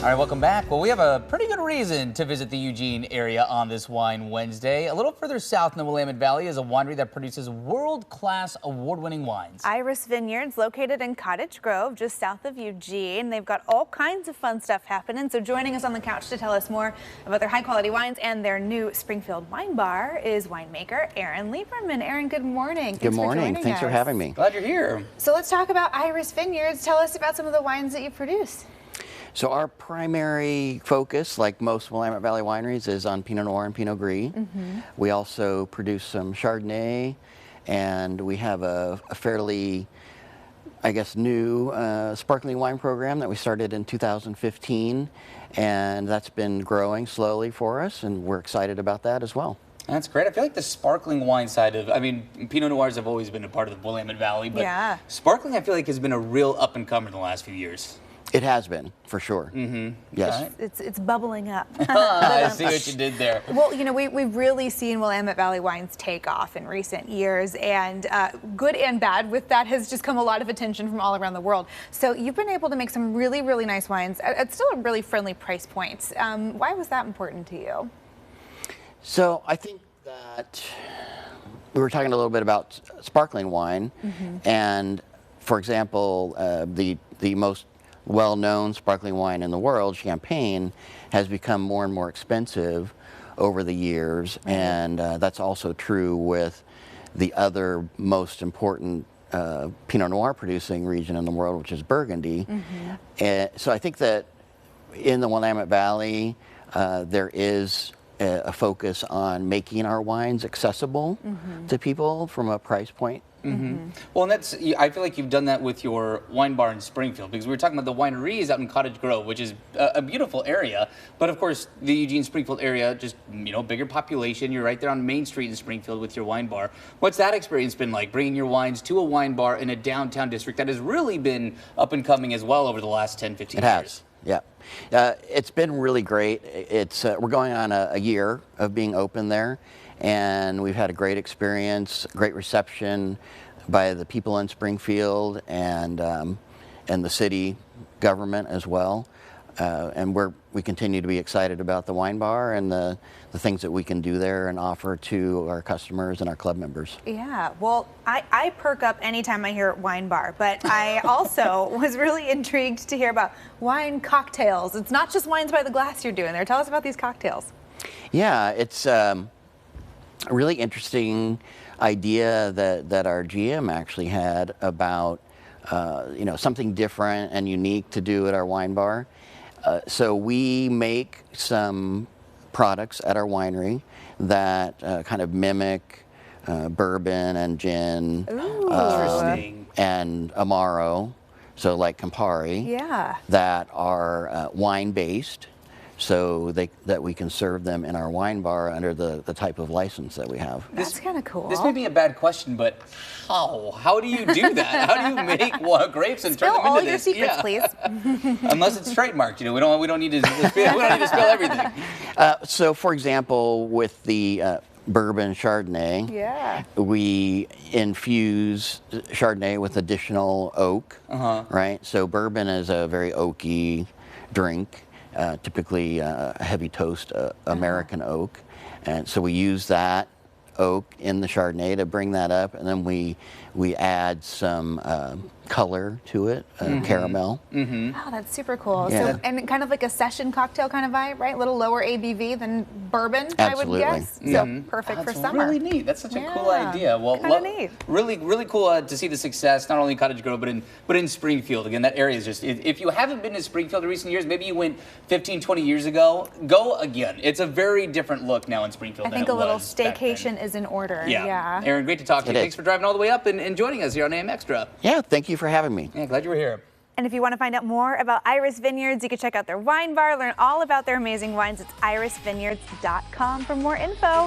All right, welcome back. Well, we have a pretty good reason to visit the Eugene area on this Wine Wednesday. A little further south in the Willamette Valley is a winery that produces world-class award-winning wines. Iris Vineyards, located in Cottage Grove, just south of Eugene. They've got all kinds of fun stuff happening. So joining us on the couch to tell us more about their high-quality wines and their new Springfield wine bar is winemaker Aaron Lieberman. Aaron, good morning. Good morning. Thanks for having me. Glad you're here. So let's talk about Iris Vineyards. Tell us about some of the wines that you produce. So our primary focus, like most Willamette Valley wineries, is on Pinot Noir and Pinot Gris. We also produce some Chardonnay, and we have a fairly, I guess, new sparkling wine program that we started in 2015, and that's been growing slowly for us, and we're excited about that as well. That's great. I feel like the sparkling wine side of, Pinot Noirs have always been a part of the Willamette Valley, but sparkling I feel like has been a real up-and-comer in the last few years. It has been, for sure. Yes. It's bubbling up. I see what you did there. Well, you know, we've really seen Willamette Valley wines take off in recent years, and good and bad with that has just come a lot of attention from all around the world. So you've been able to make some really, really nice wines at still a really friendly price point. Why was that important to you? So I think that we were talking a little bit about sparkling wine, and for example, the most well-known sparkling wine in the world, champagne, has become more and more expensive over the years, and that's also true with the other most important Pinot Noir producing region in the world, which is Burgundy. So I think that in the Willamette Valley, there is a focus on making our wines accessible to people from a price point. Well, and I feel like you've done that with your wine bar in Springfield, because we were talking about the wineries out in Cottage Grove, which is a beautiful area. But of course, the Eugene Springfield area, just, you know, bigger population. You're right there on Main Street in Springfield with your wine bar. What's that experience been like, bringing your wines to a wine bar in a downtown district that has really been up and coming as well over the last 10, 15 years? It has. Yeah, it's been really great. It's we're going on a year of being open there, and we've had a great experience, great reception by the people in Springfield and the city government as well. And we continue to be excited about the wine bar and the things that we can do there and offer to our customers and our club members. Yeah, well, I perk up anytime I hear wine bar, but I also was really intrigued to hear about wine cocktails. It's not just wines by the glass you're doing there. Tell us about these cocktails. Yeah, it's a really interesting idea that our GM actually had about you know, something different and unique to do at our wine bar. So we make some products at our winery that kind of mimic bourbon and gin and Amaro, so like Campari, that are wine-based, so that we can serve them in our wine bar under the type of license that we have. That's kind of cool. This may be a bad question, but how do you do that? How do you make grapes and turn them into all this? your secrets, please. Unless it's trademarked, you know, we don't need to spill everything. So, for example, with the bourbon Chardonnay, we infuse Chardonnay with additional oak, right? So bourbon is a very oaky drink. Typically a heavy toast American oak, and so we use that oak in the Chardonnay to bring that up, and then we add some color to it, caramel. Oh, that's super cool. Yeah. So, and kind of like a session cocktail kind of vibe, right? A little lower ABV than bourbon, Absolutely. I would guess. Yeah. So perfect for That's summer. really neat. That's such a cool idea. Well, neat. Really cool to see the success, not only in Cottage Grove, but in Springfield. Again, that area is just, if you haven't been to Springfield in recent years, maybe you went 15, 20 years ago, go again. It's a very different look now in Springfield than it was. I think a little staycation is in order. Yeah. Aaron, great to talk to you. Thanks for driving all the way up and joining us here on AM Extra. Yeah, thank you for having me. Yeah, glad you were here. And if you want to find out more about Iris Vineyards, you can check out their wine bar, learn all about their amazing wines. It's irisvineyards.com for more info.